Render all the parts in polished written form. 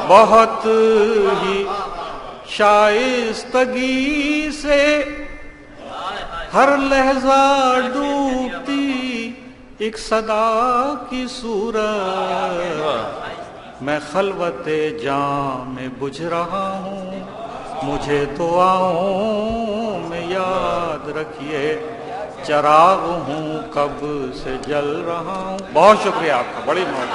بہت ہی شائستگی سے ہر لحظہ ڈوبتی ایک صدا کی صورت، میں خلوت جام میں بجھ رہا ہوں، مجھے دعاؤں میں یاد رکھیے، چراغ ہوں کب سے جل رہا ہوں۔ بہت شکریہ آپ کا، بڑی محبت۔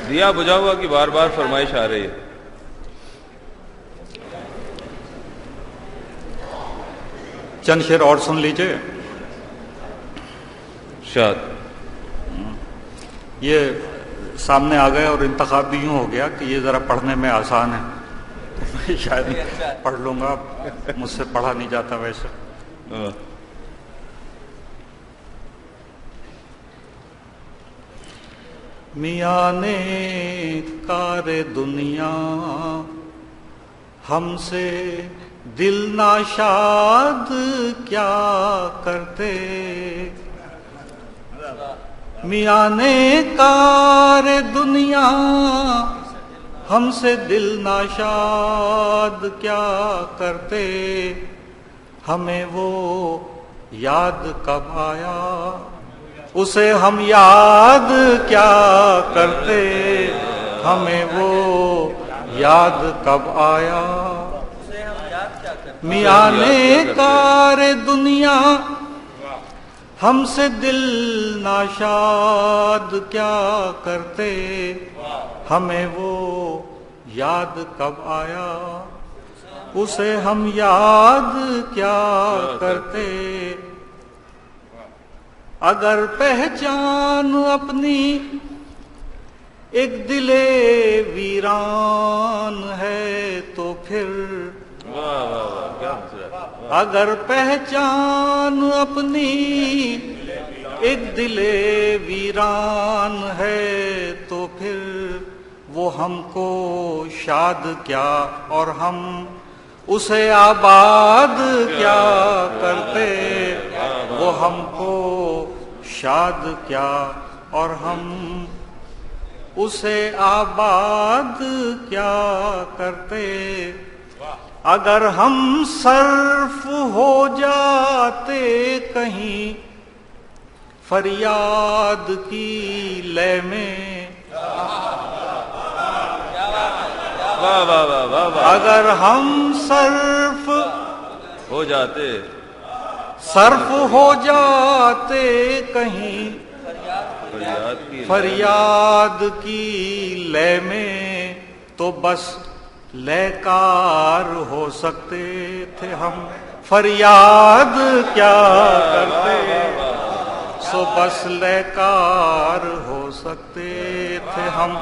دیا بجھا ہوا کی بار بار فرمائش آ رہی ہے۔ چند شعر اور سن لیجئے۔ شاد یہ سامنے آ گئے اور انتخاب بھی یوں ہو گیا کہ یہ ذرا پڑھنے میں آسان ہے، تو میں شاید پڑھ لوں گا، مجھ سے پڑھا نہیں جاتا ویسے۔ میاں نے کار دنیا ہم سے دل ناشاد کیا کرتے، میاں نے کار دنیا ہم سے دل ناشاد کیا کرتے، ہمیں وہ یاد کب آیا اسے ہم یاد کیا کرتے، ہمیں وہ یاد کب آیا، میاں نے کار دنیا ہم سے دل ناشاد کیا کرتے، ہمیں وہ یاد کب آیا اسے ہم یاد کیا کرتے، اگر پہچان اپنی ایک دل ویران ہے تو پھر، اگر پہچان اپنی ایک دل ویران ہے تو پھر وہ ہم کو شاد کیا اور ہم اسے آباد کیا کرتے، وہ ہم کو شاد کیا اور ہم اسے آباد کیا کرتے، اگر ہم صرف ہو جاتے کہیں فریاد کی لے میں، اگر ہم صرف ہو جاتے کہیں فریاد کی لے میں، تو بس لیکار ہو سکتے تھے ہم، فریاد کیا کرتے، سو بس لیکار ہو سکتے تھے ہم۔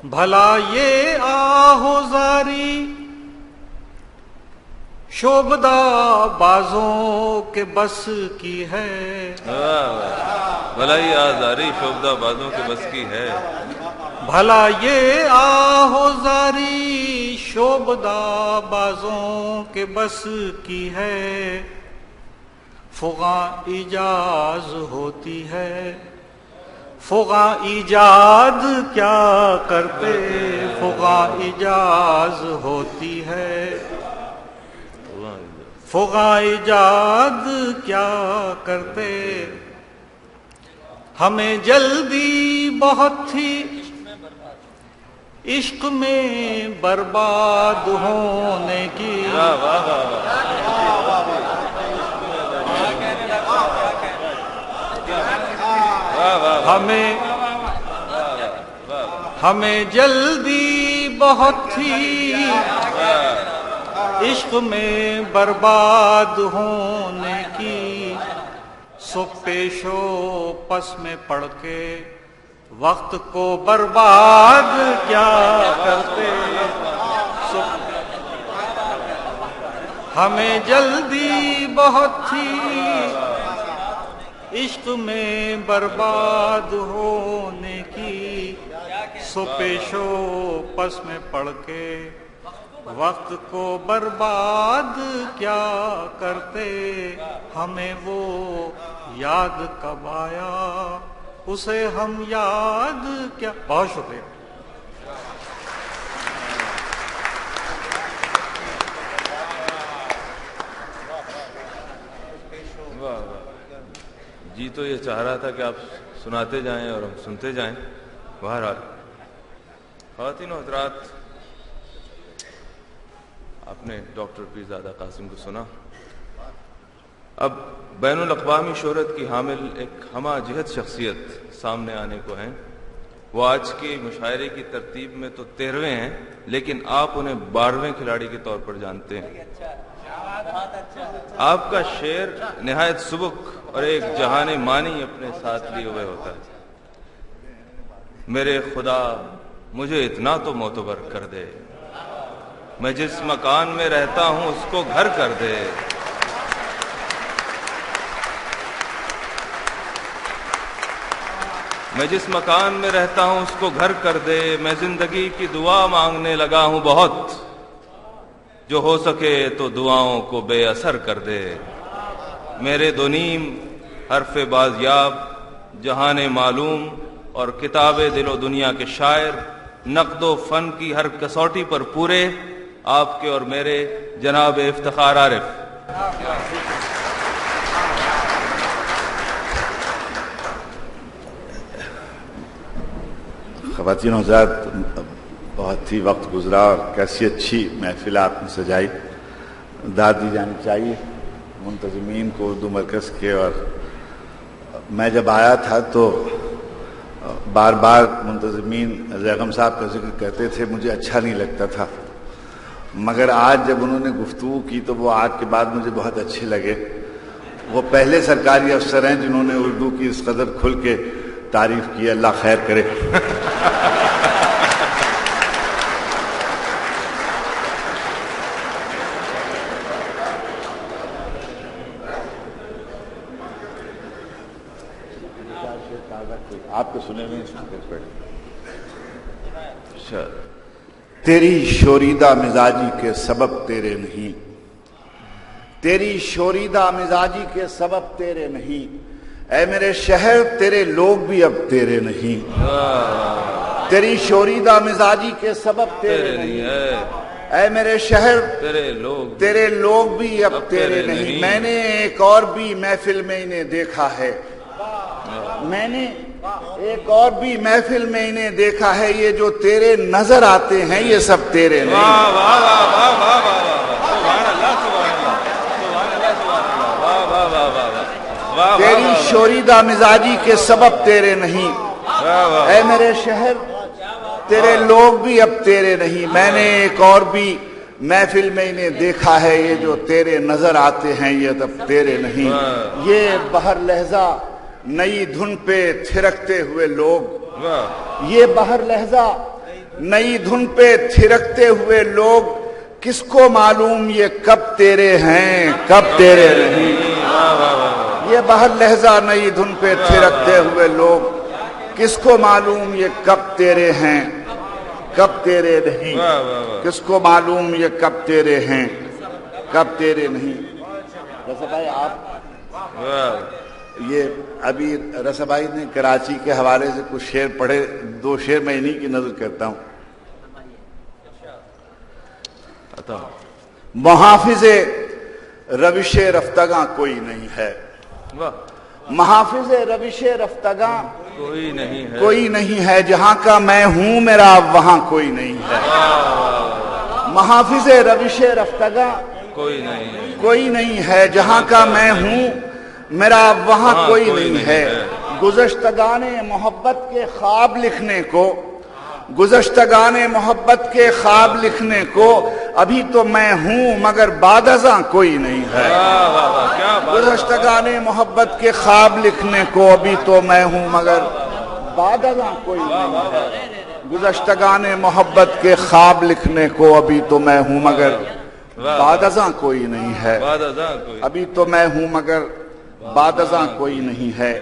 بھلا یہ آہوزاری شوبدہ بازوں کے بس کی ہے، بھلا یہ آزاری شوبدہ بازوں کے بس کی ہے، بھلا یہ آہوزاری شوبدہ بازوں کے بس کی ہے، فغاں ایجاز ہوتی ہے، فغاں ایجاد کیا کرتے، فغاں ایجاز ہوتی ہے، فغاں ایجاد کیا کرتے، ہمیں جلدی بہت تھی عشق میں برباد ہونے کی، ہمیں جلدی بہت تھی عشق میں برباد ہونے کی سو پیشو پس میں پڑھ کے وقت کو برباد کیا کرتے. ہمیں جلدی بہت تھی عشق میں برباد ہونے کی سو پیشو پس میں پڑھ کے وقت کو برباد کیا کرتے. ہمیں وہ یاد کب آیا اسے ہم یاد کیا. بہت شکریہ. جی تو یہ چاہ رہا تھا کہ آپ سناتے جائیں اور ہم سنتے جائیں. بہرحال خواتین و حضرات، آپ نے ڈاکٹر پیرزادہ قاسم کو سنا. اب بین الاقوامی شہرت کی حامل ایک ہمہ جہت شخصیت سامنے آنے کو ہیں. وہ آج کے مشاعرے کی ترتیب میں تو 13ویں ہیں، لیکن آپ انہیں 12ویں کھلاڑی کے طور پر جانتے ہیں. آپ کا شعر نہایت سبک اور ایک جہان مانی اپنے ساتھ لیے ہوئے ہوتا ہے. میرے خدا مجھے اتنا تو معتبر کر دے، میں جس مکان میں رہتا ہوں اس کو گھر کر دے. میں جس مکان میں رہتا ہوں اس کو گھر کر دے. میں زندگی کی دعا مانگنے لگا ہوں بہت، جو ہو سکے تو دعاؤں کو بے اثر کر دے. میرے دو نیم حرف بازیاب، جہان معلوم اور کتاب دل و دنیا کے شاعر، نقد و فن کی ہر کسوٹی پر پورے، آپ کے اور میرے جناب افتخار عارف. خواتین و حضرات، بہت ہی وقت گزرا اور کیسی اچھی محفل آپ نے سجائی. داد دی جانی چاہیے منتظمین کو اردو مرکز کے. اور میں جب آیا تھا تو بار بار منتظمین ریغم صاحب کا ذکر کرتے تھے، مجھے اچھا نہیں لگتا تھا، مگر آج جب انہوں نے گفتگو کی تو وہ آج کے بعد مجھے بہت اچھے لگے. وہ پہلے سرکاری افسر ہیں جنہوں نے اردو کی اس قدر کھل کے تعریف کی. اللہ خیر کرے. آپ کو سنے میں تیری شوریدہ مزاجی کے سبب تیرے نہیں، تیری شوریدہ مزاجی کے سبب تیرے نہیں. اے میرے شہر تیرے لوگ بھی اب تیرے نہیں. تیری شوریدہ مزاجی کے سبب تیرے نہیں. اے میرے شہر تیرے لوگ بھی اب تیرے نہیں. میں نے ایک اور بھی محفل میں انہیں دیکھا ہے، میں نے ایک اور بھی محفل میں انہیں دیکھا ہے. یہ جو تیرے نظر آتے ہیں یہ سب تیرے نہیں. تیری شوریدہ مزاجی کے سبب تیرے نہیں. اے میرے شہر تیرے لوگ بھی اب تیرے نہیں. میں نے ایک اور بھی محفل میں انہیں دیکھا ہے، یہ جو تیرے نظر آتے ہیں یہ اب تیرے نہیں. یہ بہر لہجہ نئی دھن پہ تھرکتے ہوئے لوگ، یہ بہر لہجہ نئی دھن پہ تھرکتے ہوئے لوگ، کس کو معلوم یہ کب تیرے ہیں کب تیرے نہیں. یہ بہر لہجہ نئی دھن پہ تھرکتے ہوئے لوگ، کس کو معلوم یہ کب تیرے ہیں کب تیرے نہیں. کس کو معلوم یہ کب تیرے ہیں کب تیرے نہیں. رضا بھائی آپ یہ ابھی رضا بھائی نے کراچی کے حوالے سے کچھ شعر پڑھے، 2 شعر میں انہی کی نظر کرتا ہوں. محافظ روش رفتگاں کوئی نہیں ہے، محافظ روش رفتگاں کوئی نہیں ہے. جہاں کا میں ہوں میرا وہاں کوئی نہیں ہے. محافظ روش رفتگاں کوئی نہیں ہے. جہاں کا میں ہوں میرا وہاں کوئی نہیں ہے. گزشتگان محبت کے خواب لکھنے کو گزشتگان محبت کے خواب لکھنے کو ابھی تو میں ہوں مگر بعد ازاں کوئی نہیں ہے. گزشتگان محبت کے خواب لکھنے کو ابھی تو میں ہوں مگر بعد ازاں کوئی نہیں ہے. گزشتگان محبت کے خواب لکھنے کو ابھی تو میں ہوں مگر بعد ازاں کوئی نہیں ہے. ابھی تو میں ہوں مگر بعد ازاں کوئی نہیں ہے.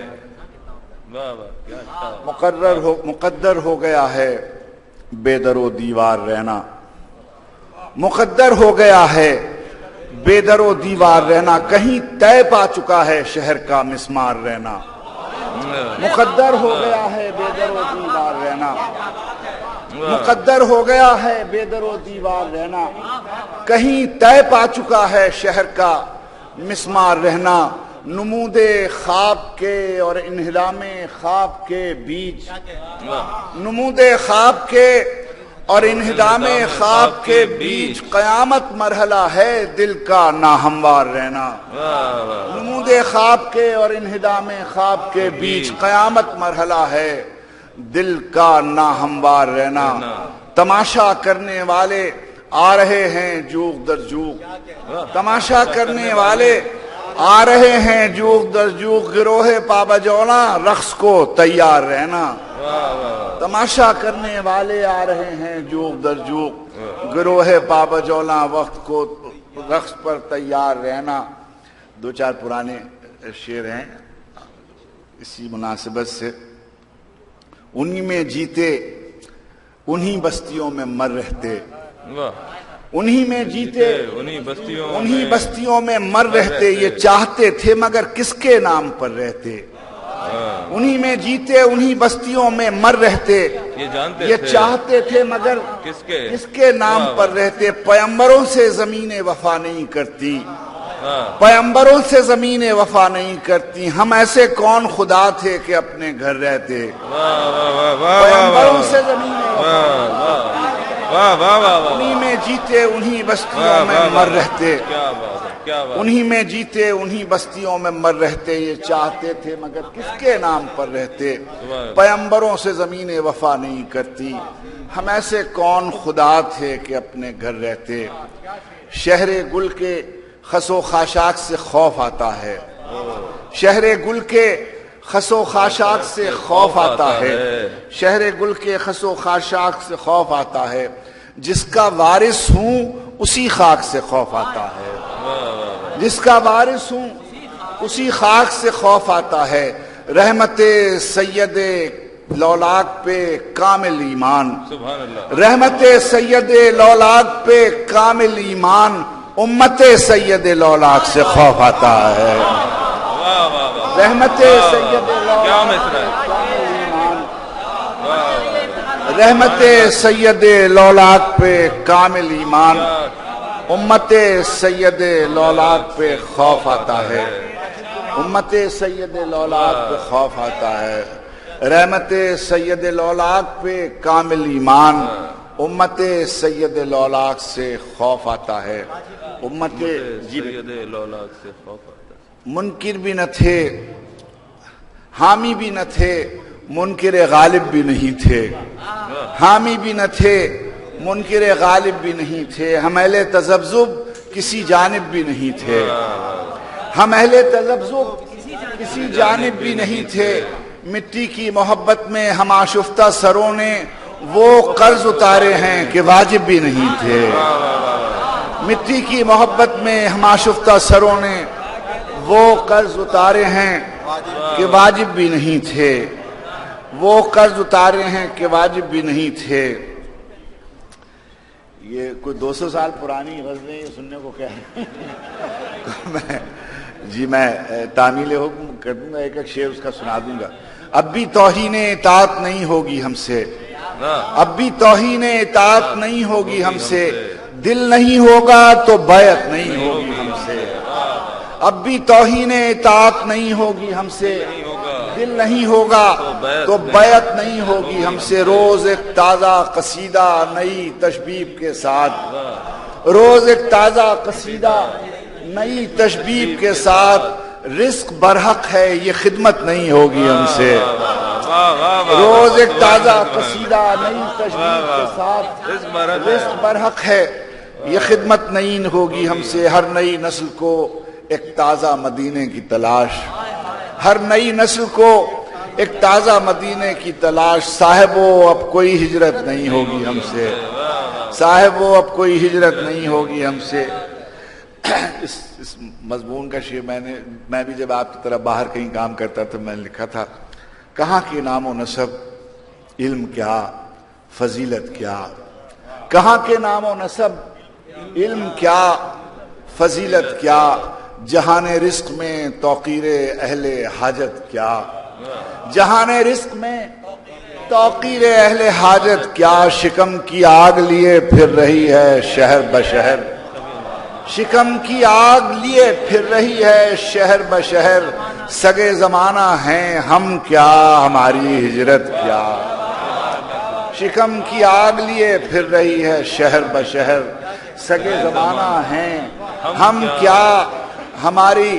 مقدر ہو گیا ہے بے در و دیوار رہنا. مقدر ہو گیا ہے بے در و دیوار رہنا. کہیں طے پا چکا ہے شہر کا مسمار رہنا. مقدر ہو گیا ہے بے در و دیوار رہنا. مقدر ہو گیا ہے بے در و دیوار رہنا. کہیں طے پا چکا ہے شہر کا مسمار رہنا. نمود خواب کے اور انہدام خواب کے بیچ. نمود خواب کے اور انہدام خواب کے بیچ قیامت مرحلہ ہے دل کا ناہموار رہنا. نمود خواب کے اور انہدام خواب کے بیچ قیامت مرحلہ ہے دل کا ناہموار رہنا. تماشا کرنے والے آ رہے ہیں جوگ در جوگ. تماشا کرنے والے آ رہے ہیں جوگ در جوگ. گروہ پابجولا رقص کو تیار رہنا. تماشا کرنے والے آ رہے ہیں جوگ در جوگ. گروہ پابجولا وقت کو رقص پر تیار رہنا. دو چار پرانے شعر ہیں اسی مناسبت سے. انہی میں جیتے انہی بستیوں میں مر رہتے. انہی میں جیتے انہی بستیوں میں مر رہتے. یہ چاہتے تھے مگر کس کے نام پر رہتے. انہی میں جیتے انہی بستیوں میں مر رہتے. یہ چاہتے تھے مگر کس کے نام پر رہتے. پیغمبروں سے زمین وفا نہیں کرتی. پیغمبروں سے زمین وفا نہیں کرتی. ہم ایسے کون خدا تھے کہ اپنے گھر رہتے. پیغمبروں سے زمین انہی میں جیتے انہی بستیوں میں مر رہتے. انہی میں جیتے انہی بستیوں میں مر رہتے. یہ چاہتے تھے مگر کس کے نام پر رہتے. پیغمبروں سے زمین وفا نہیں کرتی. ہم ایسے کون خدا تھے کہ اپنے گھر رہتے. شہر گل کے خس و خاشاک سے خوف آتا ہے. شہر گل کے خس و خاشاک سے خوف آتا ہے. شہر گل کے خس و خاشاک سے خوف آتا ہے. جس کا وارث ہوں اسی خاک سے خوف آتا ہے. جس کا وارث ہوں اسی خاک سے خوف آتا ہے. رحمت سید لولاک پہ کامل ایمان. رحمت سید لولاک پہ کامل ایمان. امت سید لولاک سے خوف آتا ہے. رحمت سید رحمت سید لولاک پہ کامل ایمان. امت سید لولاک پہ خوف آتا ہے. امت سید لولاک پہ خوف آتا ہے. رحمت سید لولاک پہ کامل ایمان. امت سید لولاک سے خوف آتا ہے. امت سید لولاک سے خوف آتا ہے. منکر بھی نہ تھے حامی بھی نہ تھے. منکر غالب بھی نہیں تھے. حامی بھی نہ تھے منکر غالب بھی نہیں تھے. ہم اہل تذبذب کسی جانب بھی نہیں تھے. ہم اہل تذبذب کسی جانب بھی نہیں تھے. مٹی کی محبت میں ہم آشفتہ سروں نے وہ قرض اتارے ہیں کہ واجب بھی نہیں تھے. مٹی کی محبت میں ہم آشفتہ سروں نے وہ قرض اتارے ہیں کہ واجب بھی نہیں تھے. وہ قرض اتارے ہیں کہ واجب بھی نہیں تھے. یہ کوئی 200 سال پرانی غزلیں یہ سننے کو کیا ہے. میں تعمیل حکم کر دوں گا. ایک ایک شعر اس کا سنا دوں گا. اب بھی توہین اطاعت نہیں ہوگی ہم سے. اب بھی توہین اطاعت نہیں ہوگی ہم سے. دل نہیں ہوگا تو بیعت نہیں ہوگی ہم سے. اب بھی توہین اطاعت نہیں ہوگی ہم سے. دل نہیں ہوگا تو بیعت نہیں ہوگی ہم سے. روز ایک تازہ قصیدہ نئی تشبیب کے ساتھ. روز ایک تازہ قصیدہ نئی تشبیب کے ساتھ. رزق برحق ہے یہ خدمت نہیں ہوگی ہم سے. روز ایک تازہ قصیدہ نئی تشریح کے ساتھ رزق برحق ہے، یہ خدمت نئی ہوگی ہم سے ہر نئی نسل کو ایک تازہ مدینے کی تلاش، ہر نئی نسل کو ایک تازہ مدینے کی تلاش۔ صاحبو اب کوئی ہجرت نہیں ہوگی ہم سے، صاحبو اب کوئی ہجرت نہیں ہوگی ہم سے۔ اس مضمون کا شعر میں بھی جب آپ کی طرح باہر کہیں کام کرتا تھا میں نے لکھا تھا، کہاں کے نام و نسب علم کیا فضیلت کیا، کہاں کے نام و نسب علم کیا فضیلت کیا، جہان رزق میں توقیر اہل حاجت کیا، جہان رزق میں توقیر اہل حاجت کیا، شکم کی آگ لیے پھر رہی ہے شہر بشہر، شکم کی آگ لیے پھر رہی ہے شہر بشہر، سگے زمانہ ہیں ہم کیا ہماری ہجرت کیا، شکم کی آگ لیے پھر رہی ہے شہر بشہر، سگے زمانہ ہیں ہم کیا ہماری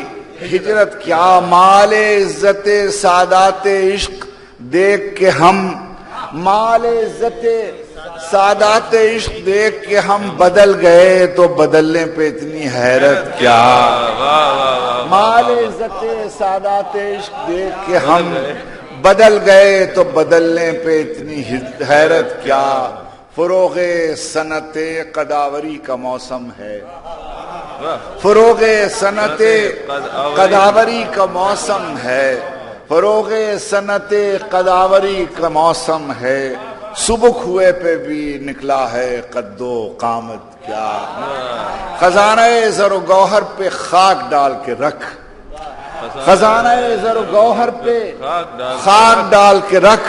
ہجرت کیا، مال عزت سادات عشق دیکھ کے ہم، مال عزت سادات عشق دیکھ کے ہم بدل گئے تو بدلنے پہ اتنی حیرت کیا، مال عزت سادات عشق دیکھ کے ہم بدل گئے تو بدلنے پہ اتنی حیرت کیا، فروغ صنعت قداوری کا موسم ہے، فروغ صنعت قداوری کا موسم ہے، فروغ صنعت قداوری کا موسم ہے، سبک ہوئے پہ بھی نکلا ہے قد و قامت کیا، خزانہ زر و گوہر پہ خاک ڈال کے رکھ، خزانہ زر و گوہر پہ خاک ڈال کے رکھ،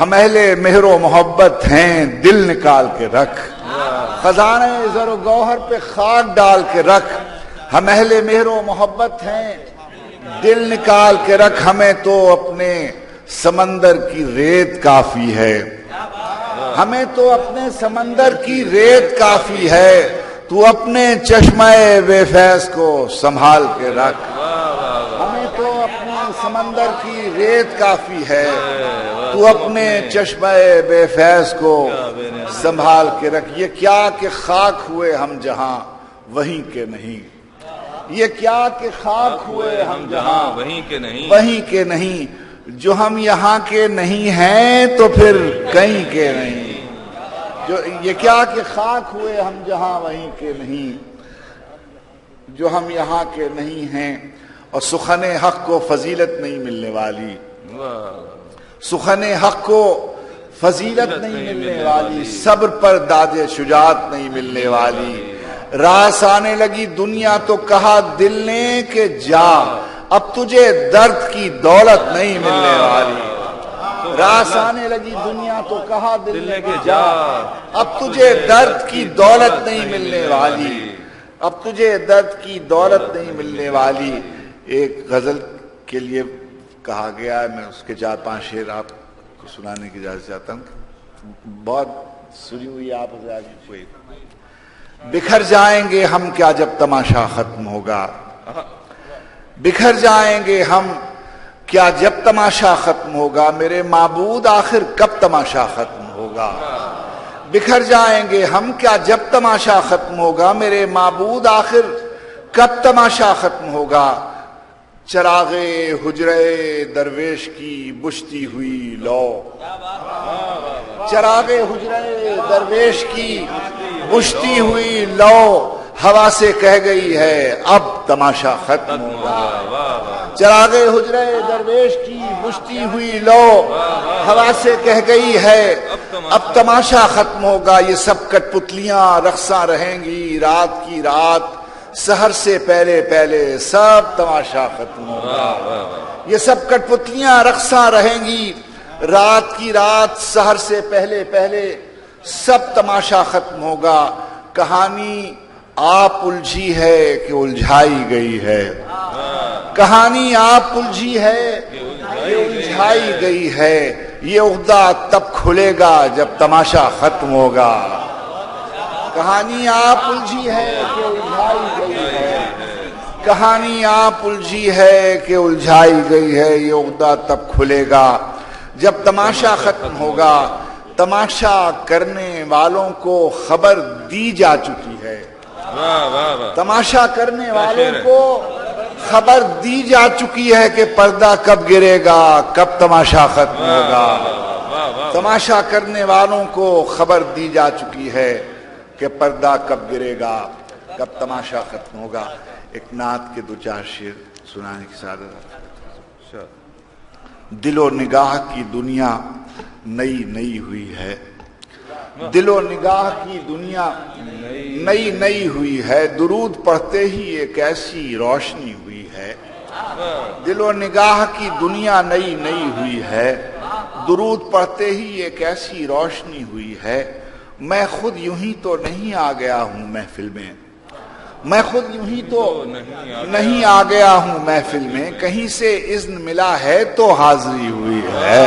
ہم اہل مہر و محبت ہیں دل نکال کے رکھ، خزانہ زر و گوہر پہ خاک ڈال کے رکھ، ہم اہل مہر و محبت ہیں دل نکال کے رکھ، ہمیں تو اپنے سمندر کی ریت کافی ہے، ہمیں تو اپنے سمندر کی ریت کافی ہے، تو اپنے چشمہ بے فیض کو سنبھال کے رکھ، ہمیں تو اپنے سمندر کی ریت کافی ہے، تو اپنے چشمہ بے فیض کو سنبھال کے رکھ، یہ کیا کہ خاک ہوئے ہم جہاں وہیں کے نہیں، یہ کیا کہ خاک ہوئے ہم جہاں وہیں کے نہیں، جو ہم یہاں کے نہیں ہیں تو پھر کہیں کے نہیں، جو یہ کیا کہ خاک ہوئے ہم جہاں وہیں کے نہیں، جو ہم یہاں کے نہیں ہیں، اور سخن حق کو فضیلت نہیں ملنے والی، سخن حق کو فضیلت نہیں ملنے والی، صبر پر داد شجاعت نہیں ملنے والی، راس آنے لگی دنیا تو کہا دل نے کہ جا، اب تجھے درد کی دولت نہیں ملنے والی، راس آنے لگی دنیا تو کہا دل نے کہ جا، اب تجھے درد کی دولت نہیں ملنے والی، اب تجھے درد کی دولت نہیں ملنے والی۔ ایک غزل کے لیے کہا گیا ہے، میں اس کے 4-5 شعر آپ کو سنانے کی اجازت چاہتا ہوں، بہت سنی ہوئی آپ حضرات کوئی۔ بکھر جائیں گے ہم کیا جب تماشا ختم ہوگا، بکھر جائیں گے ہم کیا جب تماشا ختم ہوگا، میرے معبود آخر کب تماشا ختم ہوگا، بکھر جائیں گے ہم کیا جب تماشا ختم ہوگا، میرے معبود آخر کب تماشا ختم ہوگا، چراغ حجرے درویش کی بجھتی ہوئی لو، چراغ حجرے درویش کی بجھتی ہوئی لو، ہوا سے کہہ گئی ہے اب تماشا ختم ہوگا، چراغ حجرے درویش کی بجھتی ہوئی لو، ہوا سے کہہ گئی ہے اب تماشا ختم ہوگا، یہ سب کٹ پتلیاں رقصاں رہیں گی رات کی رات، سحر سے پہلے پہلے سب تماشا ختم ہوگا، یہ سب کٹ پتلیاں رقصاں رہیں گی رات کی رات، سحر سے پہلے پہلے سب تماشا ختم ہوگا، کہانی آپ الجھی ہے کہ الجھائی گئی ہے، کہانی آپ الجھی ہے کہ الجھائی گئی ہے، یہ عقدہ تب کھلے گا جب تماشا ختم ہوگا، کہانی آپ الجھی ہے کہ الجھائی گئی ہے، کہانی آپ الجھی ہے کہ الجھائی گئی ہے، یہ عقدہ تب کھلے گا جب تماشا ختم ہوگا تماشا کرنے والوں کو خبر دی جا چکی ہے. واہ واہ واہ. تماشا کرنے والوں کو خبر دی جا چکی ہے کہ پردہ کب گرے گا, کب تماشا ختم ہوگا. تماشا کرنے والوں کو خبر دی جا چکی ہے کہ پردہ کب گرے گا, کب تماشا ختم ہوگا. ایک نعت کے دو چار شعر سنانے کی سعادت. دل و نگاہ کی دنیا نئی نئی ہوئی ہے, دل و نگاہ کی دنیا نئی نئی ہوئی ہے, درود پڑھتے ہی ایک ایسی روشنی ہوئی ہے. دل و نگاہ کی دنیا نئی نئی ہوئی ہے, درود پڑھتے ہی ایک ایسی روشنی ہوئی ہے. میں خود یوں ہی تو نہیں آ گیا ہوں محفل میں, میں خود یوں ہی تو نہیں آ گیا ہوں محفل میں, کہیں سے اذن ملا ہے تو حاضری ہوئی ہے.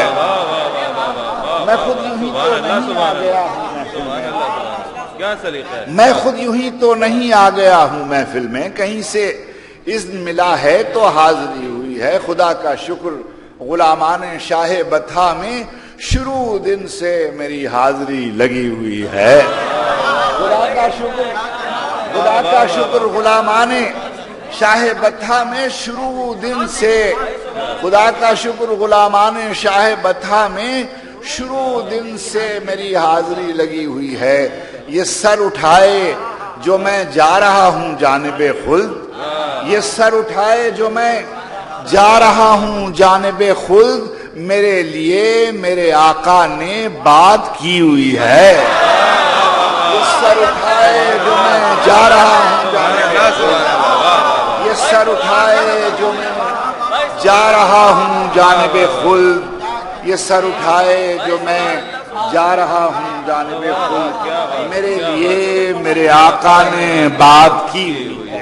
میں خود یوں ہی تو نہیں آ گیا ہوں محفل میں, کیا سلیقہ ہے. میں خود یوں ہی تو نہیں آ گیا ہوں محفل میں, کہیں سے اذن ملا ہے تو حاضری ہوئی ہے. خدا کا شکر غلامان شاہ بطحا میں شروع دن سے میری حاضری لگی ہوئی ہے. خدا کا شکر, خدا کا شکر غلامان شاہ بطحا میں شروع دن سے, خدا کا شکر غلامان شاہ بطحا میں شروع دن سے میری حاضری لگی ہوئی ہے. یہ سر اٹھائے جو میں جا رہا ہوں جانب خلد, یہ سر اٹھائے جو میں جا رہا ہوں جانب خلد, میرے لیے میرے آقا نے بات کی ہوئی ہے. یہ سر اٹھائے جو میں جا رہا ہوں جانب خلد, یہ سر اٹھائے جو میں جا رہا ہوں جانب خلد, یہ سر اٹھائے جو میں جا رہا ہوں جانب خلد, میرے لیے میرے آقا نے بات کی ہوئی ہے.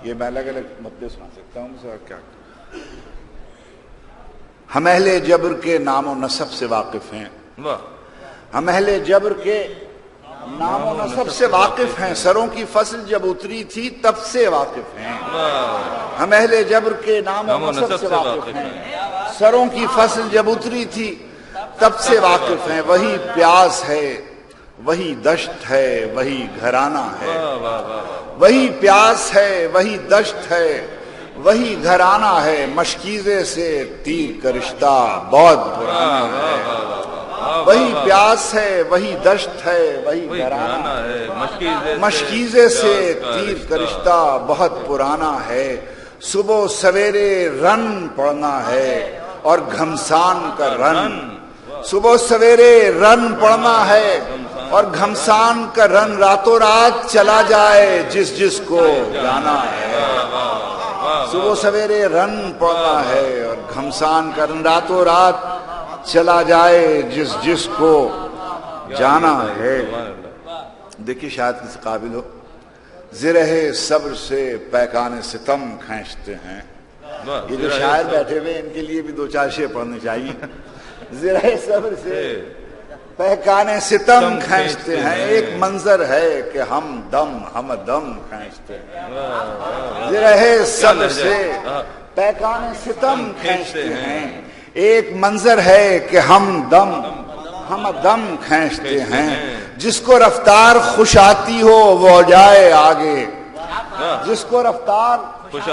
یہ میں الگ الگ مدعے سنا سکتا ہوں سر. کیا ہم اہل جبر کے نام و نسب سے واقف ہیں, ہم اہل جبر کے نام و نسب سے واقف ہیں, سروں کی فصل جب اتری تھی تب سے واقف ہیں. ہم اہل جبر کے نام و نسب سے واقف ہیں, سروں کی فصل جب اتری تھی تب سے واقف ہیں. وہی پیاس ہے, وہی دشت ہے, وہی گھرانہ ہے. وہی پیاس ہے, وہی دشت ہے, وہی گھرانہ ہے. مشکیزے سے تیر کا رشتہ بہت پرانا ہے. وہی پیاس ہے, وہی دشت ہے, وہی گھرانہ ہے. مشکیزے سے تیر کا رشتہ بہت پرانا ہے. صبح سویرے رن پڑھنا ہے اور گھمسان کا رن, صبح سویرے رن پڑھنا ہے اور گھمسان کا رن راتوں رات چلا جائے جس جس کو جانا ہے. صبح سویرے رن پڑھنا ہے اور گھمسان کا رن راتوں رات چلا جائے جس جس کو جانا ہے. دیکھیے شاید کسی قابل ہو. زرہ صبر سے پیکان ستم کھینچتے ہیں. یہ جو شاعر بیٹھے ہوئے ان کے لیے بھی دو چار شعر پڑھنے چاہیے. زرہ صبر سے پیکان ستم کھینچتے ہیں, ایک منظر ہے کہ ہم دم کھینچتے ہیں. زرہ صبر سے پیکان ستم کھینچتے ہیں, ایک منظر ہے کہ ہم دم کھینچتے ہیں. جس کو رفتار خوش آتی ہو وہ جائے آگے, جس کو رفتار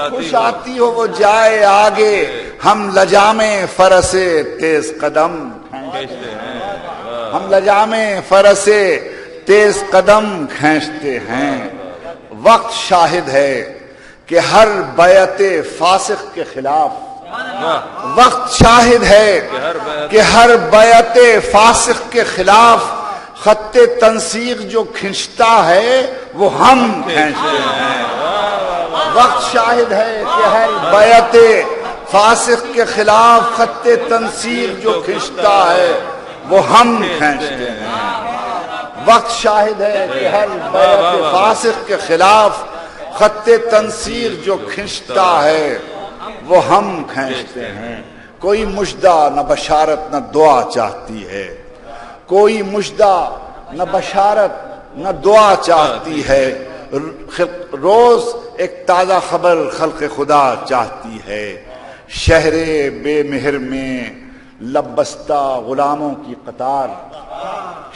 خوش آتی ہو وہ جائے آگے. ہم لجامے فرس تیز قدم کھینچتے ہیں, ہم لجامے فرس تیز قدم کھینچتے ہیں. وقت شاہد ہے کہ ہر بیعت فاسق کے خلاف, وقت شاہد ہے کہ ہر بیعت فاسق کے خلاف خط تنسیق جو کھنچتا ہے وہ ہم کھینچتے ہیں. وقت شاہد ہے کہ ہر بیعت فاسق کے خلاف خط تنسیق جو کھنچتا ہے وہ ہم کھینچتے ہیں. وقت شاہد ہے کہ ہر بیعت فاسق کے خلاف خط تنصیر جو کھنچتا ہے وہ ہم کھینچتے ہیں. کوئی مژدہ نہ بشارت نہ دعا چاہتی ہے, کوئی مژدہ نہ بشارت نہ دعا چاہتی ہے. روز ایک تازہ خبر خلق خدا چاہتی ہے. شہر بے مہر میں لب بستہ غلاموں کی قطار,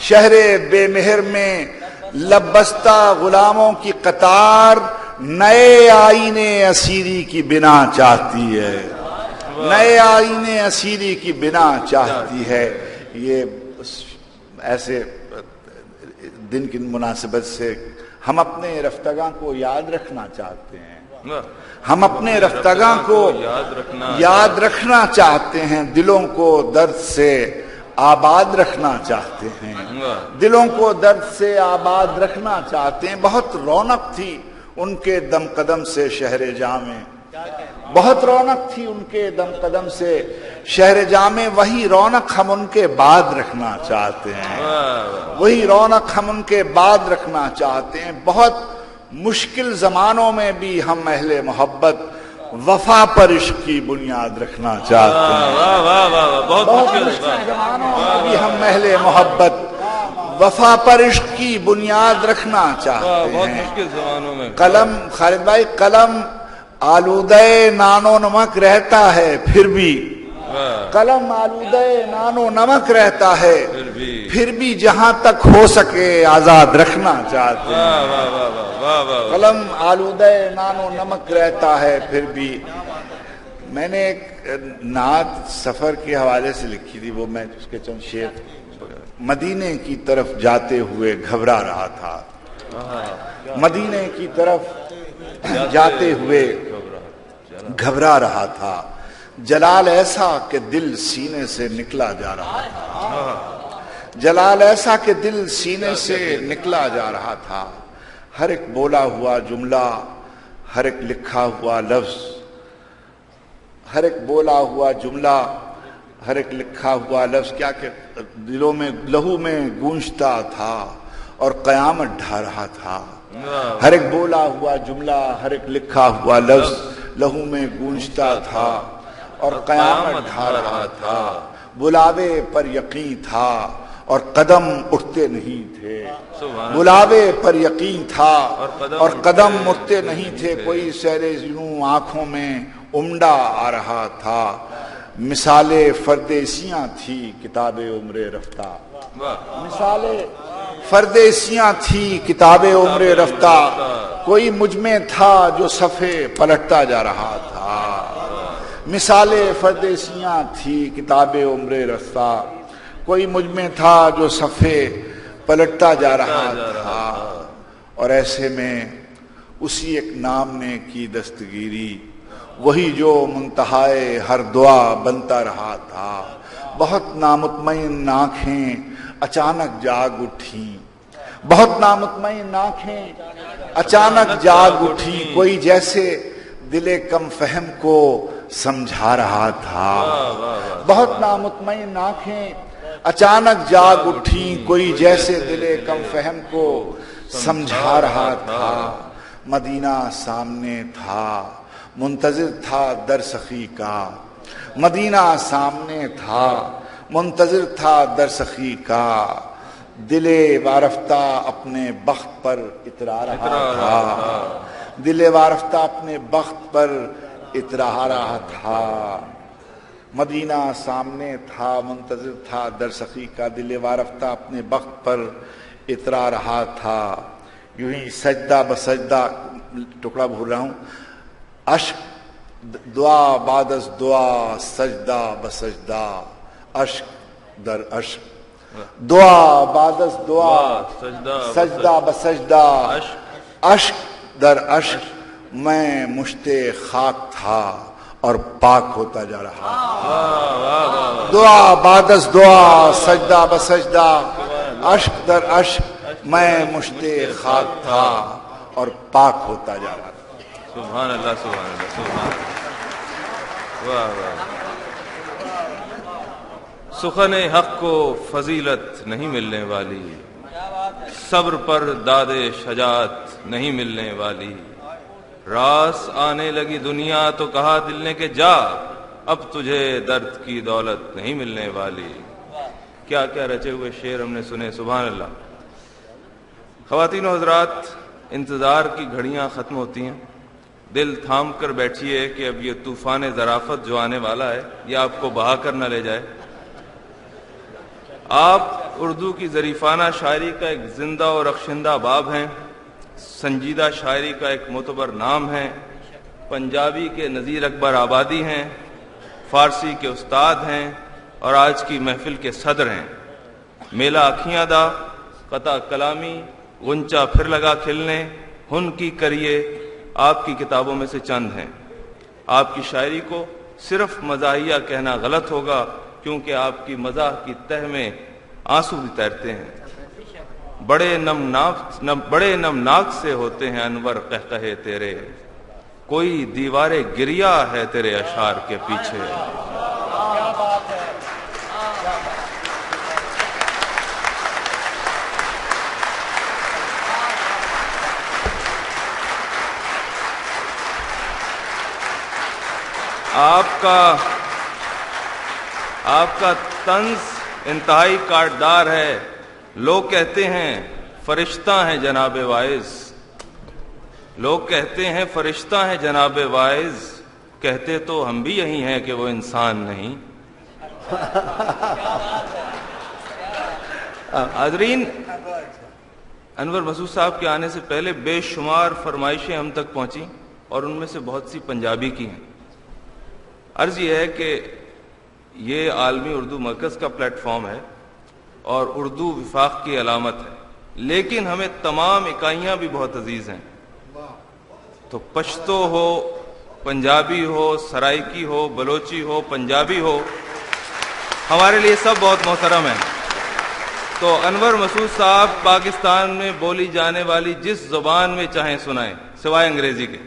شہر بے مہر میں لب بستہ غلاموں کی قطار نئے آئینے اسیری کی بنا چاہتی ہے, نئے آئینے اسیری کی بنا چاہتی ہے. یہ ایسے دن کی مناسبت سے ہم اپنے رفتگاں کو یاد رکھنا چاہتے ہیں, ہم اپنے رفتگاں کو یاد رکھنا چاہتے ہیں, دلوں کو درد سے آباد رکھنا چاہتے ہیں, دلوں کو درد سے آباد رکھنا چاہتے ہیں. بہت رونق تھی ان کے دم قدم سے شہر جامع, بہت رونق تھی ان کے دم قدم سے شہر جامع. وہی رونق ہم ان کے بعد رکھنا چاہتے ہیں, وہی رونق ہم ان کے بعد رکھنا چاہتے ہیں. بہت مشکل زمانوں میں بھی ہم اہل محبت وفا پر عشق کی بنیاد رکھنا چاہتے ہیں. بہت مشکل زمانوں میں بھی ہم اہل محبت وفا پر عشق کی بنیاد رکھنا چاہتے ہیں. قلم خالد بھائی, قلم آلودہ نان و نمک رہتا ہے پھر بھی, قلم آلودہ نان و نمک رہتا ہے پھر بھی جہاں تک ہو سکے آزاد رکھنا چاہتے ہیں. قلم آلودہ نان و نمک رہتا ہے پھر بھی. میں نے ایک نعت سفر کے حوالے سے لکھی تھی, وہ میں اس کے چند شعر. مدینے کی طرف جاتے ہوئے گھبرا رہا تھا, مدینے کی طرف جاتے ہوئے گھبرا رہا تھا. جلال ایسا کہ دل سینے سے نکلا جا رہا تھا, جلال ایسا کہ دل سینے سے نکلا جا رہا تھا. ہر ایک بولا ہوا جملہ, ہر ایک لکھا ہوا لفظ, ہر ایک بولا ہوا جملہ, ہر ایک لکھا ہوا لفظ کیا کہ دلوں میں لہو میں گونجتا تھا اور قیامت ڈھا رہا تھا. ہر ایک بولا ہوا جملہ, ہر ایک لکھا ہوا لفظ لہو میں گونجتا تھا اور قیامت ڈھا رہا تھا. بلاوے پر یقین تھا اور قدم اٹھتے نہیں تھے, بلاوے پر یقین تھا اور قدم اٹھتے نہیں تھے. کوئی سیر جنوں آنکھوں میں عمدہ آ رہا تھا. مثالیں فردیسیاں تھی کتاب عمر رفتہ, مثالیں فردیسیاں تھی کتاب عمر رفتہ. کوئی مجھ میں تھا جو صفحے پلٹتا جا رہا تھا. مثالیں فردیسیاں تھی کتاب عمر رفتہ. کوئی مجھ میں تھا جو صفحے پلٹتا جا رہا تھا. اور ایسے میں اسی ایک نام نے کی دستگیری, وہی جو منتہائے ہر دعا بنتا رہا تھا. بہت نامطمئن آنکھیں اچانک جاگ اٹھیں, بہت نامطمئن آنکھیں اچانک جاگ اٹھیں. کوئی جیسے دل کم فہم کو سمجھا رہا تھا. بہت نامطمئن آنکھیں اچانک جاگ اٹھیں. کوئی جیسے دل کم فہم کو سمجھا رہا تھا. مدینہ سامنے تھا, منتظر تھا در سخی کا. مدینہ سامنے تھا, منتظر تھا در سخی کا. دل وارفتہ اپنے بخت پر اترا رہا تھا, دل وارفتہ اپنے بخت پر اترا رہا تھا. مدینہ سامنے تھا, منتظر تھا در سخی کا. دل وارفتہ اپنے بخت پر اترا رہا تھا. یوں ہی سجدہ بسجدہ, ٹکڑا بھول رہا ہوں, اشک دعا بعد از دعا سجدہ بسجدہ, اشک در اشک, دعا بعد از دعا سجدہ بسجدہ, اشک در اشک. میں مشت خاک تھا اور پاک ہوتا جا رہا. دعا بعد از دعا سجدہ بسجدہ, اشک در اشک. میں مشت خاک تھا اور پاک ہوتا جا رہا. سبحان اللہ, سبحان اللہ, سبحان اللہ. واہ واہ. سخن حق کو فضیلت نہیں ملنے والی, صبر پر داد شجاعت نہیں ملنے والی. راس آنے لگی دنیا تو کہا دل نے کہ جا، اب تجھے درد کی دولت نہیں ملنے والی۔ کیا کیا رچے ہوئے شعر ہم نے سنے، سبحان اللہ۔ خواتین و حضرات، انتظار کی گھڑیاں ختم ہوتی ہیں، دل تھام کر بیٹھیے کہ اب یہ طوفان ظرافت جو آنے والا ہے یہ آپ کو بہا کر نہ لے جائے۔ آپ اردو کی ظریفانہ شاعری کا ایک زندہ اور رخشندہ باب ہیں، سنجیدہ شاعری کا ایک معتبر نام ہے، پنجابی کے نذیر اکبر آبادی ہیں، فارسی کے استاد ہیں اور آج کی محفل کے صدر ہیں۔ میلہ آکھیاں دا، قطع کلامی، غنچہ پھر لگا کھلنے، ہن کی کریے آپ کی کتابوں میں سے چند ہیں۔ آپ کی شاعری کو صرف مزاحیہ کہنا غلط ہوگا، کیونکہ آپ کی مزاح کی تہ میں آنسو بھی تیرتے ہیں۔ بڑے نمناک سے ہوتے ہیں انور قہقہے تیرے، کوئی دیوار گریا ہے تیرے اشعار کے پیچھے۔ آپ کا طنز انتہائی کاٹدار ہے۔ لوگ کہتے ہیں فرشتہ ہیں جناب واعظ، لوگ کہتے ہیں فرشتہ ہیں جناب واعظ، کہتے تو ہم بھی یہی ہیں کہ وہ انسان نہیں۔ حاضرین، انور مسعود صاحب کے آنے سے پہلے بے شمار فرمائشیں ہم تک پہنچی اور ان میں سے بہت سی پنجابی کی ہیں۔ عرض یہ ہے کہ یہ عالمی اردو مرکز کا پلیٹ فارم ہے اور اردو وفاق کی علامت ہے، لیکن ہمیں تمام اکائیاں بھی بہت عزیز ہیں۔ تو پشتو ہو، پنجابی ہو، سرائکی ہو، بلوچی ہو، پنجابی ہو، ہمارے لیے سب بہت محترم ہیں۔ تو انور مسعود صاحب پاکستان میں بولی جانے والی جس زبان میں چاہیں سنائیں، سوائے انگریزی کے۔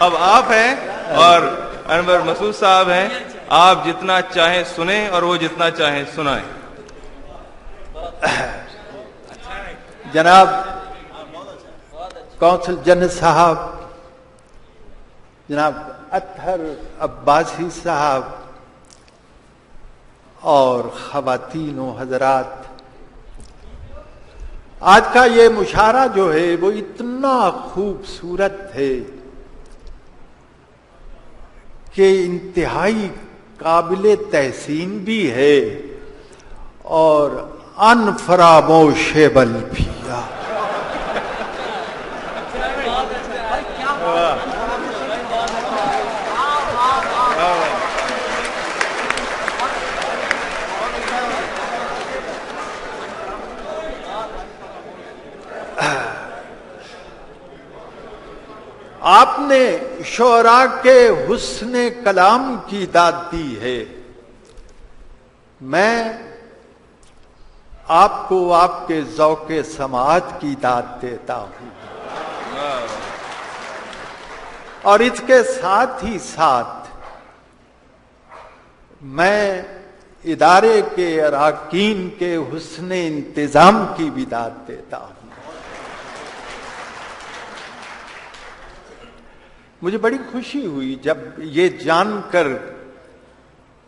اب آپ ہیں اور انور مسعود صاحب ہیں، آپ جتنا چاہیں سنیں اور وہ جتنا چاہیں سنائیں۔ جناب کونسل جنرل صاحب، جناب اطہر عباسی صاحب اور خواتین و حضرات، آج کا یہ مشاعرہ جو ہے وہ اتنا خوبصورت ہے کہ انتہائی قابل تحسین بھی ہے اور انفراموشیبل بھی۔ آپ نے شعراء کے حسن کلام کی داد دی ہے، میں آپ کو آپ کے ذوق سماعت کی داد دیتا ہوں، اور اس کے ساتھ ہی ساتھ میں ادارے کے اراکین کے حسن انتظام کی بھی داد دیتا ہوں۔ مجھے بڑی خوشی ہوئی جب یہ جان کر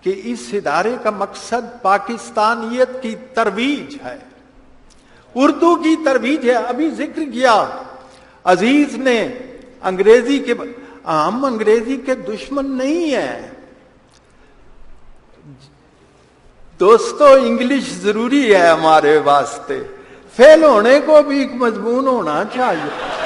کہ اس ادارے کا مقصد پاکستانیت کی ترویج ہے، اردو کی ترویج ہے۔ ابھی ذکر کیا عزیز نے انگریزی کے، ہم انگریزی کے دشمن نہیں ہیں دوستو، انگلش ضروری ہے ہمارے واسطے، فیل ہونے کو بھی ایک مضمون ہونا چاہیے۔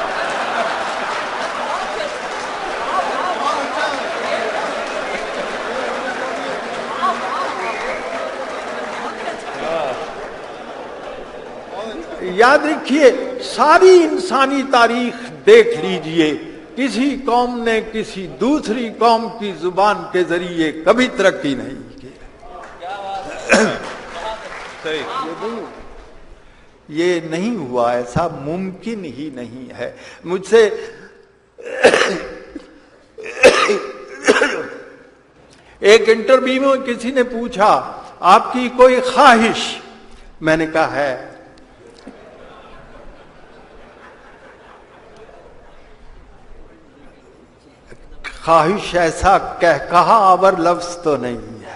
یاد رکھیے، ساری انسانی تاریخ دیکھ لیجئے، کسی قوم نے کسی دوسری قوم کی زبان کے ذریعے کبھی ترقی نہیں کی۔ یہ نہیں ہوا، ایسا ممکن ہی نہیں ہے۔ مجھ سے ایک انٹرویو میں کسی نے پوچھا آپ کی کوئی خواہش، میں نے کہا ہے خواہش ایسا کہا آور لفظ تو نہیں ہے.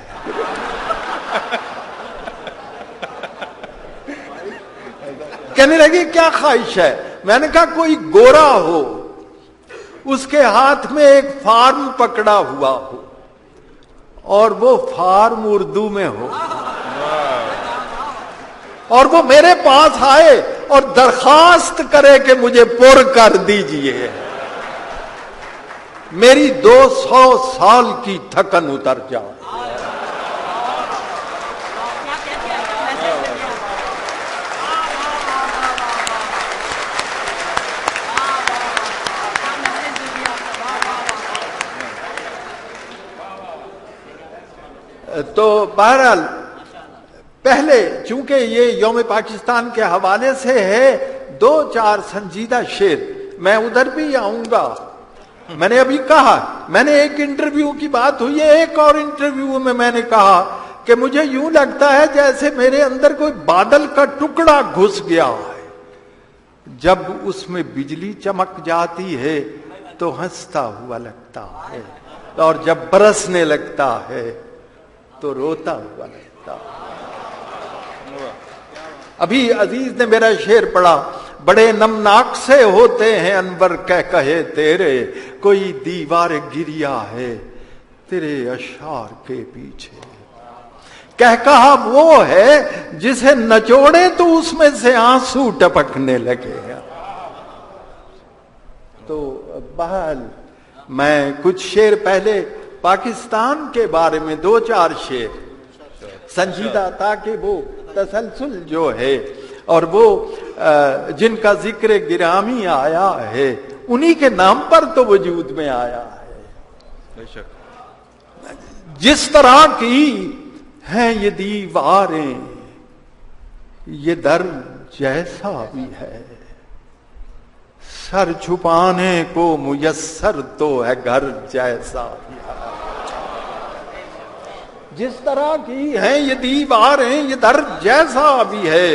کہنے لگے کیا خواہش ہے؟ میں نے کہا کوئی گورا ہو، اس کے ہاتھ میں ایک فارم پکڑا ہوا ہو اور وہ فارم اردو میں ہو، اور وہ میرے پاس آئے اور درخواست کرے کہ مجھے پر کر دیجئے، میری 200 سال کی تھکن اتر جائے. تو بہرحال پہلے چونکہ یہ یوم پاکستان کے حوالے سے ہے 2-4 سنجیدہ شعر، میں ادھر بھی آؤں گا. میں نے ابھی کہا، میں نے ایک انٹرویو کی بات ہوئی ہے، ایک اور انٹرویو میں نے کہا کہ مجھے یوں لگتا ہے جیسے میرے اندر کوئی بادل کا ٹکڑا گھس گیا ہے، جب اس میں بجلی چمک جاتی ہے تو ہنستا ہوا لگتا ہے، اور جب برسنے لگتا ہے تو روتا ہوا لگتا ہے. ابھی عزیز نے میرا شعر پڑھا، بڑے نمناک سے ہوتے ہیں انور کہے تیرے، کوئی دیوار گریا ہے تیرے اشعار کے پیچھے. کہا وہ ہے جسے نچوڑے تو اس میں سے آنسو ٹپکنے لگے. تو بہرحال میں کچھ شعر پہلے پاکستان کے بارے میں 2-4 شعر سنجیدہ، تاکہ وہ تسلسل جو ہے اور وہ جن کا ذکر گرامی آیا ہے انہی کے نام پر تو وجود میں آیا ہے. بے شک جس طرح کی ہیں یہ دیواریں یہ در جیسا بھی ہے، سر چھپانے کو میسر تو ہے گھر جیسا بھی ہے. جس طرح کی ہیں یہ دیواریں یہ در جیسا بھی ہے،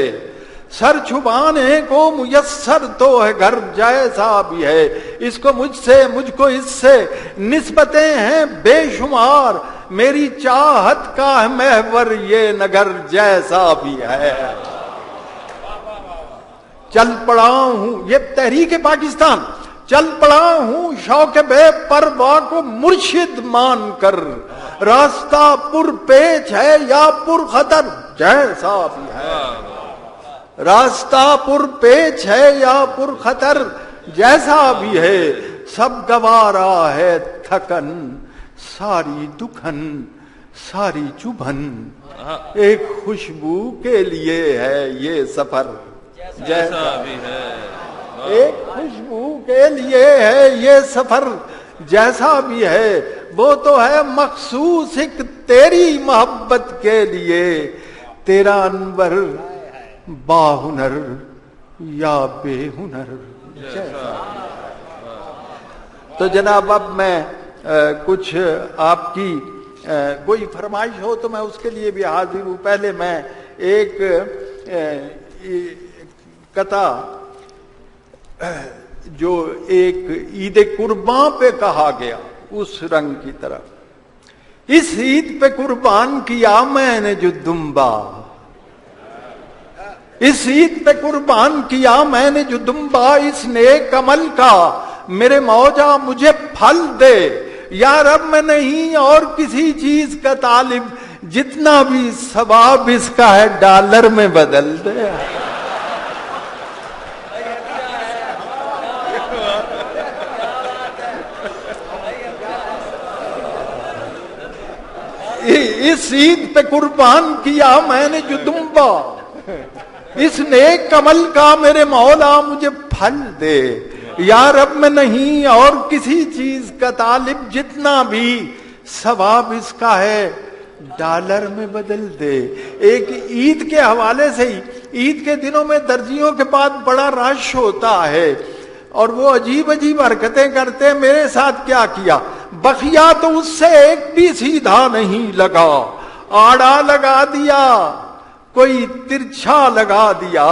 سر چھپانے کو میسر تو ہے گھر جیسا بھی ہے. اس کو مجھ کو اس سے نسبتیں ہیں بے شمار، میری چاہت کا ہے محور یہ نگر جیسا بھی ہے. چل پڑا ہوں، یہ تحریک پاکستان، چل پڑا ہوں شوق بے پرواہ کو مرشد مان کر، راستہ پر پیچ ہے یا پر خطر جیسا بھی ہے. راستہ پر پیچ ہے یا پر خطر جیسا بھی ہے، سب گوارا ہے تھکن ساری دکھن ساری چبھن، ایک خوشبو کے لیے ہے یہ سفر جیسا بھی ہے. ایک خوشبو کے لیے ہے یہ سفر جیسا بھی ہے، وہ تو ہے مخصوص ایک تیری محبت کے لیے، تیرا انور باہنر یا بے ہنر جیسا. تو جناب اب میں کچھ آپ کی کوئی فرمائش ہو تو میں اس کے لیے بھی حاضر ہوں. پہلے میں ایک قطع جو ایک عید قربان پہ کہا گیا اس رنگ کی طرف، اس عید پہ قربان کیا میں نے جو دمبا، اس عید پہ قربان کیا میں نے جو دمبا، اس نیک عمل کا میرے موجا مجھے پھل دے. یا رب میں نہیں اور کسی چیز کا طالب، جتنا بھی ثواب اس کا ہے ڈالر میں بدل دے. اس عید پہ قربان کیا میں نے جو دمبا، اس نیک عمل کا میرے مولا مجھے پھل دے. یا رب میں نہیں اور کسی چیز کا طالب، جتنا بھی ثواب اس کا ہے ڈالر میں بدل دے. ایک عید کے حوالے سے ہی، عید کے دنوں میں درزیوں کے پاس بڑا رش ہوتا ہے اور وہ عجیب عجیب حرکتیں کرتے ہیں. میرے ساتھ کیا کیا، بخیا تو اس سے ایک بھی سیدھا نہیں لگا، آڑا لگا دیا، کوئی ترچھا لگا دیا.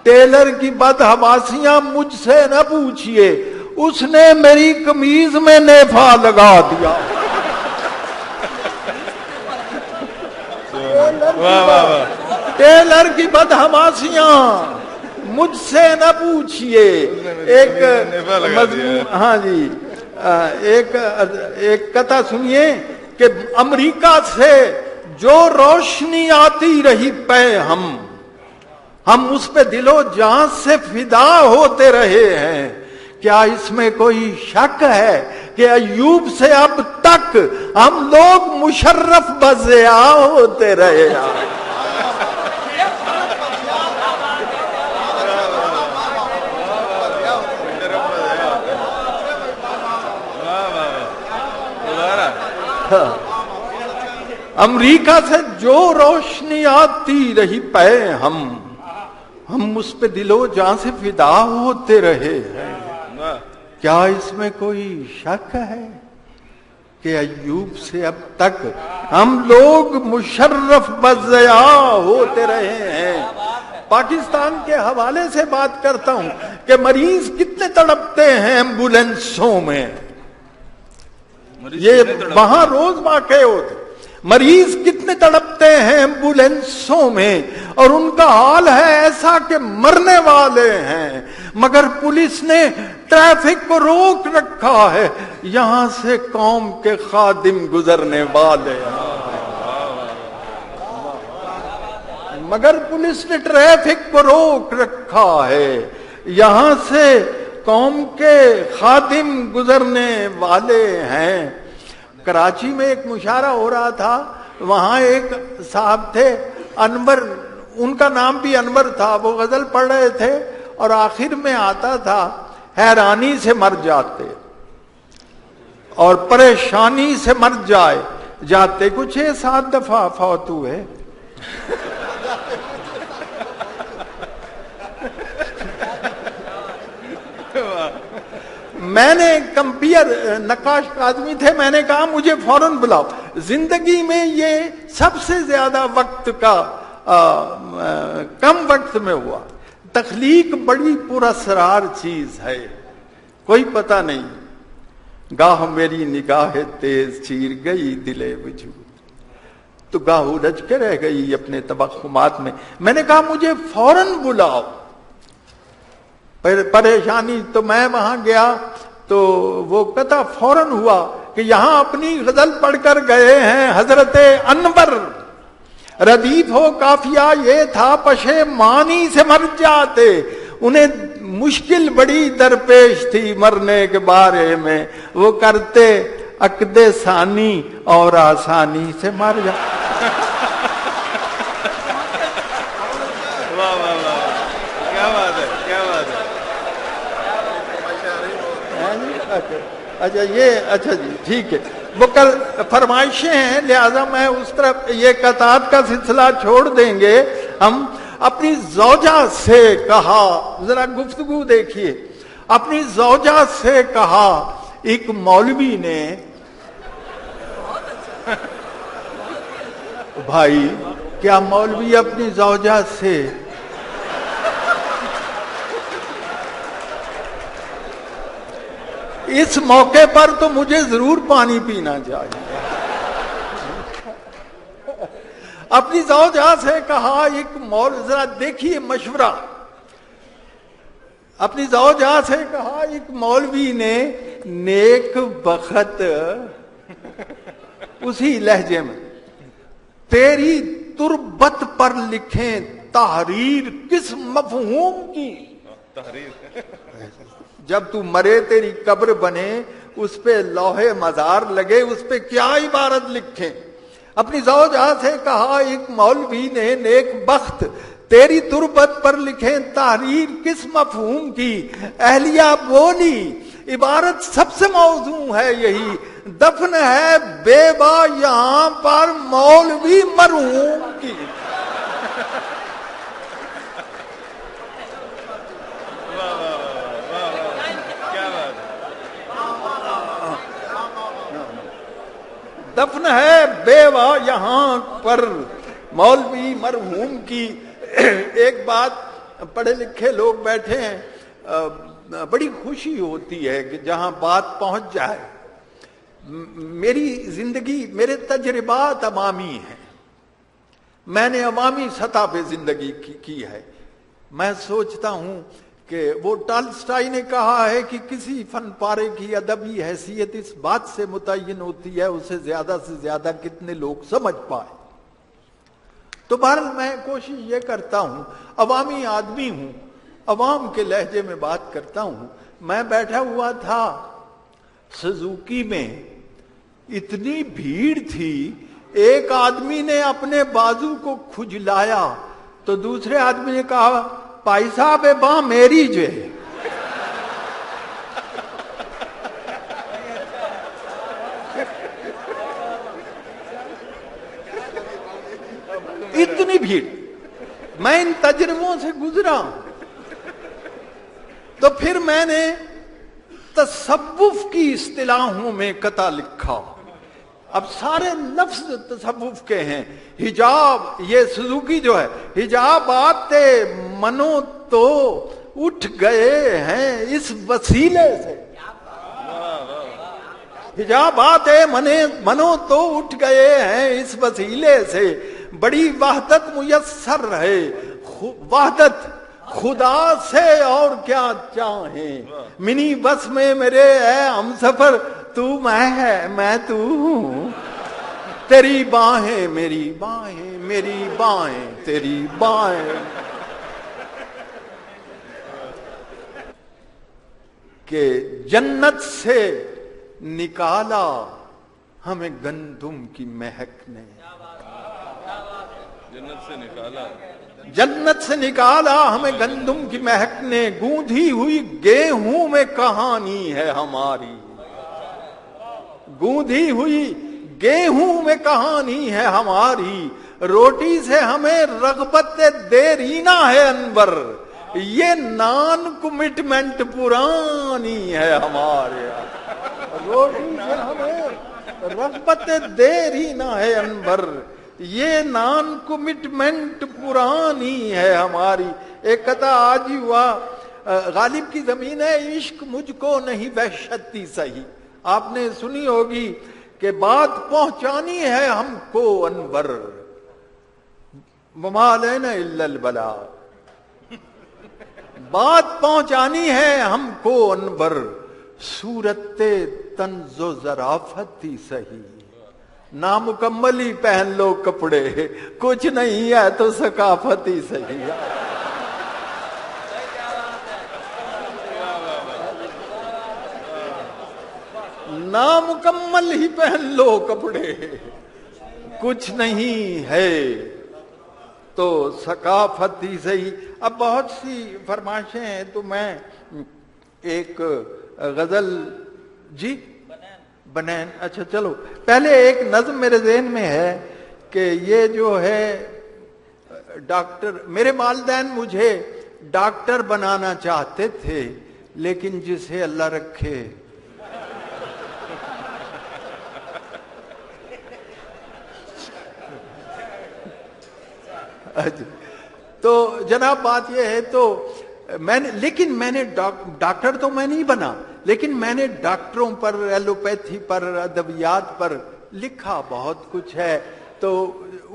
ٹیلر کی بدحواسیاں مجھ سے نہ پوچھئے، اس نے میری قمیض میں نیفا لگا دیا۔ ٹیلر کی بدحماسیاں مجھ سے نہ پوچھئے۔ ایک ہاں جی ایک قطعہ سنیے کہ امریکہ سے جو روشنی آتی رہی پہ ہم اس پہ دل و جان سے فدا ہوتے رہے ہیں۔ کیا اس میں کوئی شک ہے کہ ایوب سے اب تک ہم لوگ مشرف بضیاء ہوتے رہے ہیں؟ امریکہ سے جو روشنی آتی رہی پہ ہم اس پہ دل و جان سے فدا ہوتے رہے ہیں۔ کیا اس میں کوئی شک ہے کہ ایوب سے اب تک ہم لوگ مشرف بضیاء ہوتے رہے ہیں؟ پاکستان کے حوالے سے بات کرتا ہوں کہ مریض کتنے تڑپتے ہیں ایمبولینسوں میں، یہ وہاں روز واقع ہوتے۔ مریض کتنے تڑپتے ہیں ایمبولینسوں میں اور ان کا حال ہے ایسا کہ مرنے والے ہیں، مگر پولیس نے ٹریفک کو روک رکھا ہے، یہاں سے قوم کے خادم گزرنے والے ہیں۔ مگر پولیس نے ٹریفک کو روک رکھا ہے، یہاں سے قوم کے خادم گزرنے والے ہیں۔ کراچی میں ایک مشاعرہ ہو رہا تھا، وہاں ایک صاحب تھے انور، ان کا نام بھی انور تھا، وہ غزل پڑھ رہے تھے اور آخر میں آتا تھا حیرانی سے مر جاتے اور پریشانی سے مر جاتے کچھ 6-7 دفعہ فوت ہوئے۔ میں نے کمپیئر نقاش آدمی تھے، میں نے کہا مجھے فوراً بلاؤ۔ زندگی میں یہ سب سے زیادہ وقت کا کم وقت میں ہوا۔ تخلیق بڑی پراسرار چیز ہے، کوئی پتہ نہیں، گاہ میری نگاہ تیز چیر گئی دلے وجود، تو گاہ الجھ کے رہ گئی اپنے توہمات میں۔ میں نے کہا مجھے فوراً بلاؤ، پریشانی، تو میں وہاں گیا تو وہ قطع فوراً ہوا کہ یہاں اپنی غزل پڑھ کر گئے ہیں حضرت انور، ردیف ہو قافیہ یہ تھا پشیمانی سے مر جاتے، انہیں مشکل بڑی درپیش تھی مرنے کے بارے میں، وہ کرتے عقد ثانی اور آسانی سے مر جاتے۔ اچھا یہ اچھا جی ٹھیک ہے، وہ کل فرمائشیں ہیں لہذا میں اس طرف یہ قطعات کا سلسلہ چھوڑ دیں گے۔ ہم اپنی زوجہ سے کہا، ذرا گفتگو دیکھیے، اپنی زوجہ سے کہا ایک مولوی نے، بھائی کیا مولوی اپنی زوجہ سے اس موقع پر تو مجھے ضرور پانی پینا چاہیے۔ اپنی زوجہ سے کہا ایک ذرا دیکھیے مشورہ، اپنی زوجہ سے کہا ایک مولوی نے نیک بخت، اسی لہجے میں، تیری تربت پر لکھیں تحریر کس مفہوم کی؟ جب تو مرے تیری قبر بنے، اس پہ لوہے مزار لگے، اس پہ کیا عبارت لکھیں؟ اپنی زوجہ سے کہا ایک مولوی نے نیک بخت، تیری تربت پر لکھیں تحریر کس مفہوم کی؟ اہلیہ بولی عبارت سب سے موزوں ہے یہی، دفن ہے بیوہ یہاں پر مولوی مرحوم کی۔ دفن ہے بیوہ یہاں پر مولوی مرحوم کی۔ ایک بات، پڑھے لکھے لوگ بیٹھے ہیں، بڑی خوشی ہوتی ہے کہ جہاں بات پہنچ جائے. میری زندگی، میرے تجربات عوامی ہیں، میں نے عوامی سطح پہ زندگی کی ہے. میں سوچتا ہوں کہ وہ ٹالسٹائی نے کہا ہے کہ کسی فن پارے کی ادبی حیثیت اس بات سے متعین ہوتی ہے اسے زیادہ سے زیادہ کتنے لوگ سمجھ پائے. تو بہرحال میں کوشش یہ کرتا ہوں، عوامی آدمی ہوں، عوام کے لہجے میں بات کرتا ہوں. میں بیٹھا ہوا تھا سوزوکی میں، اتنی بھیڑ تھی، ایک آدمی نے اپنے بازو کو کھجلایا تو دوسرے آدمی نے کہا بھائی صاحب باں میری جو ہے. اتنی بھیڑ. میں ان تجربوں سے گزرا ہوں. تو پھر میں نے تصوف کی اصطلاحوں میں قطع لکھا. اب سارے لفظ تصوف کے ہیں. حجاب، یہ سوزوکی جو ہے، حجاب آتے منو تو اٹھ گئے ہیں اس وسیلے سے. حجاب آتے منو تو اٹھ گئے ہیں اس وسیلے سے. بڑی وحدت میسر ہے، وحدت خدا سے اور کیا چاہیں. منی بس میں میرے اے ہم سفر، تو میں ہے میں تو ہوں. تیری باہیں میری باہیں، میری بائیں تیری بائیں. کہ جنت سے نکالا ہمیں گندم کی مہک نے. جنت سے نکالا ہمیں گندم کی مہک نے. گوندھی ہوئی گیہوں میں کہانی ہے ہماری. گوندھی ہوئی گیہوں میں کہانی ہے ہماری. روٹی سے ہمیں رغبت دیرینہ ہے انور. یہ نان کمٹمنٹ پرانی ہے ہمارے. روٹی سے ہمیں رغبت دیرینہ ہے انور. یہ نان کمٹمنٹ پرانی ہے ہماری. ایک قطع آج ہی ہوا، غالب کی زمین ہے عشق مجھ کو نہیں وحشتی سہی. آپ نے سنی ہوگی کہ بات پہنچانی ہے ہم کو انور. وما علینا الا البلاغ. بات پہنچانی ہے ہم کو انور. صورت طنز و ظرافتی سہی. نامکمل ہی پہن لو کپڑے، کچھ نہیں ہے تو ثقافتی صحیح. نامکمل ہی پہن لو کپڑے، کچھ نہیں ہے تو ثقافتی صحیح. اب بہت سی فرمائشیں ہیں تو میں ایک غزل جی بنین. اچھا چلو، پہلے ایک نظم میرے ذہن میں ہے کہ یہ جو ہے ڈاکٹر، میرے والدین مجھے ڈاکٹر بنانا چاہتے تھے لیکن جسے اللہ رکھے. تو جناب بات یہ ہے، تو لیکن میں نے ڈاکٹر تو میں نہیں بنا، لیکن میں نے ڈاکٹروں پر، ایلوپیتھی پر، ادویات پر لکھا بہت کچھ ہے. تو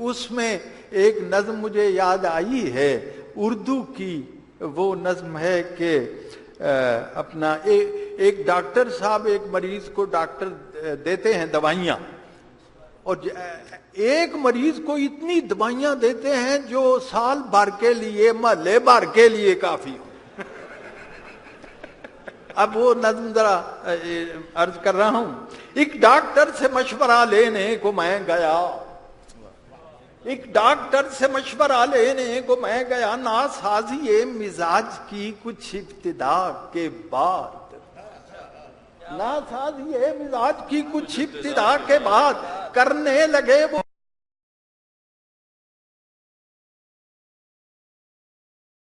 اس میں ایک نظم مجھے یاد آئی ہے اردو کی. وہ نظم ہے کہ اپنا ایک ڈاکٹر صاحب ایک مریض کو ڈاکٹر دیتے ہیں دوائیاں، اور ایک مریض کو اتنی دوائیاں دیتے ہیں جو سال بھر کے لیے، محلے بھر کے لیے کافی ہو. اب وہ نظم ذرا عرض کر رہا ہوں. ایک ڈاکٹر سے مشورہ لینے کو میں گیا، ایک ڈاکٹر سے مشورہ لینے کو میں گیا. ناسازی مزاج کی کچھ ابتدا کے بعد، ناسازی مزاج کی کچھ ابتدا کے بعد کرنے لگے وہ